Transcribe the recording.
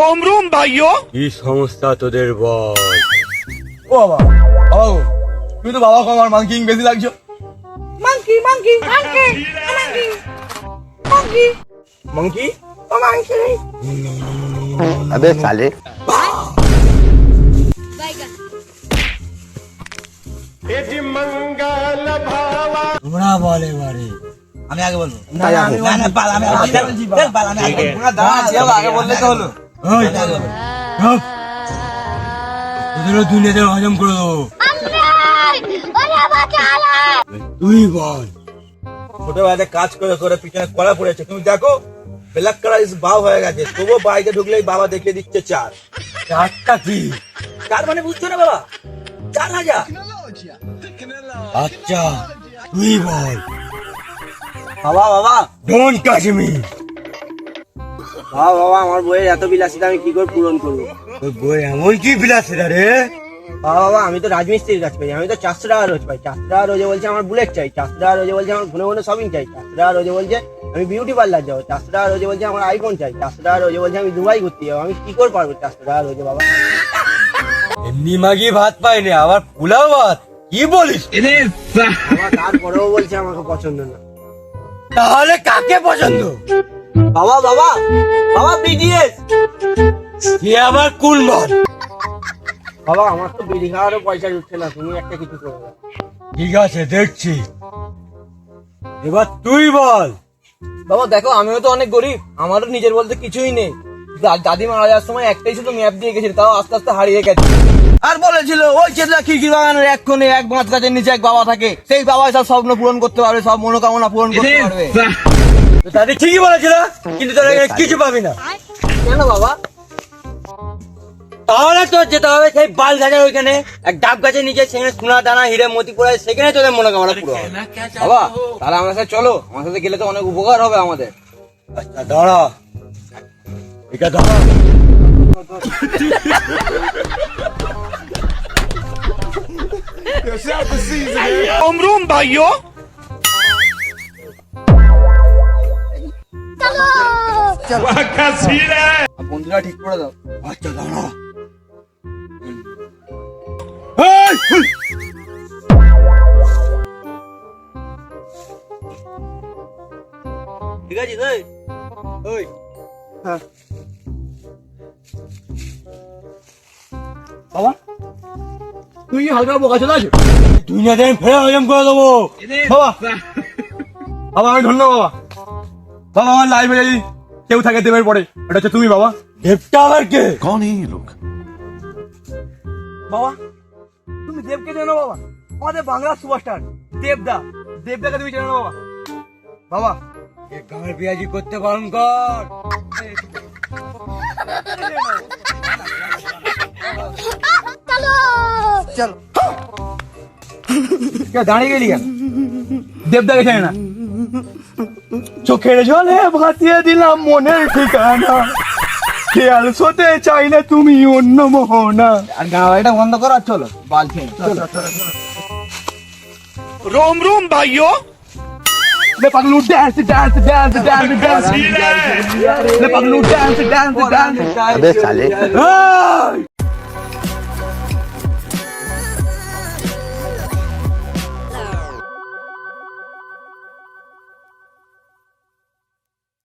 रोम भाइयों কি সমস্যা তোদের বল? ও বাবা, বাবা গো, তুমি তো বাবা কম আমার মাংকি বেশি লাগছো। Monkey, monkey, monkey, monkey, monkey, monkey oh monkey. अबे साले তোমরা বলে বাড়ি আমি আগে বলবো। না, আমি না না পাল আমি আগে বলছি পাল আমি আগে তোমরা দাঁড়া আগে বললে তো হলো। ওই তোদের দুনিয়াতে হজম করে দেবো। তুই বল। ছোটবেলাতে কাজ করে করে পিছনে কলা পড়েছে, তুমি দেখো ব্ল্যাক কালার ইস বাউ হয়ে গেছে, তবুও বাড়িতে ঢুকলেই বাবা দেখিয়ে দিচ্ছে চার। চারটা কি? চার মানে বুঝছো না বাবা? 4,000। আচ্ছা তুই বল। বাবা বাবা ডোন্ট টাচ মি। বাবা বাবা আমার বইয়ের এত বিলাসিতা আমি কি করে পূরণ করবো? তোর বই এমন কি বিলাসিতা রে? বাবা বাবা আমি তো রাজমিস্ত্রির কাজ করি, আমি তো 400 টাকা রোজ পাই। 400 টাকা রোজে বলছে আমার বুলেট চাই, 400 টাকা রোজে বলছে আমার ঘন ঘন শপিং চাই, 400 টাকা রোজে বলছে আমি বিউটি পার্লার যাবো, 400 টাকা রোজে বলছে আমার আইফোন চাই, 400 টাকা রোজে বলছে আমি দুবাই ঘুরতে যাবো। আমি কি করে পারবো 400 টাকা রোজে বাবা? এমনি মাগি ভাত পাইনি আবার পোলাও ভাত, কি বলিস? বাবা তারপরেও বলছে আমাকে পছন্দ না। তাহলে কাকে পছন্দ? বাবা বাবা বাবা বিডিএস। কি আবার কুল বল। বাবা আমার তো বিড়ি খাওয়ারও পয়সা জুটছে না, তুমি একটা কিছু করে দাও। ঠিক আছে দেখছি, এবার তুই বল। বাবা দেখো আমিও তো অনেক গরিব, আমারও নিজের বলতে কিছুই নেই। দাদি মারা যাওয়ার সময় একটাই শুধু ম্যাপ দিয়ে গেছিল, তাও আস্তে আস্তে হারিয়ে গেছে। আর বলেছিল ওই ছেলেটা খিড়কি বাগানের এক কোণে এক বাঁশ গাছের নিচে এক বাবা থাকে, সেই বাবাই সব স্বপ্ন পূরণ করতে পারবে, সব মনোকামনা পূরণ করতে পারবে। দাদি ঠিকই বলেছিল, কিন্তু তোরা এখানে কিছু পাবি না। কেন বাবা? তাহলে তোর যেতে হবে সেই বাল গাছের ওইখানে, এক ডাব গাছের নিচে, সেখানে সোনা দানা হিরে মতি পড়ে, সেখানে তোদের মনোকামনা পুরো হবে। বাবা তাহলে আমার সাথে চলো, আমার সাথে গেলে তো অনেক উপকার হবে আমাদের। আচ্ছা দাঁড়া, এটা দাঁড়া। रोम भाइयों বন্ধুরা ঠিক করে দাও। আচ্ছা দাঁড়া। ঠিক আছে ওই ওই বাবা তুই হালকা বোকা চলে আসো, দুনিয়াতে আমি ফেরে হজম করে দেবো। বাবা বাবা আমি ধন্য বাবা। বাবা আমার লাইব্রেরি কেউ থাকে দেবের পরে, এটা হচ্ছে তুমি বাবা। দেবটা আবার কে? कौन है ये लोग? বাবা তুমি দেবকে চেনো বাবা? আমাদের বাংলার সুপারস্টার দেবদা, দেবদাকে তুমি চেনো বাবা? বাবা এক গাঁয়ের বিয়াজি করতে পারুন কর। দাঁড়িয়ে গেলি কেন? দেবদাকে চেনে না? চোখের জলে ভাসিয়ে দিলাম মনের ঠিকানা, খেয়াল শোতে চাইলে তুমি অন্য মোহনা। আর গাওয়াটা বন্ধ করো, চলো বাল খেয়ে চলো। रोम भाइयों ले पगलू dance dance dance dance dance, ले पगलू डांस डांस डांस। अबे साले এই!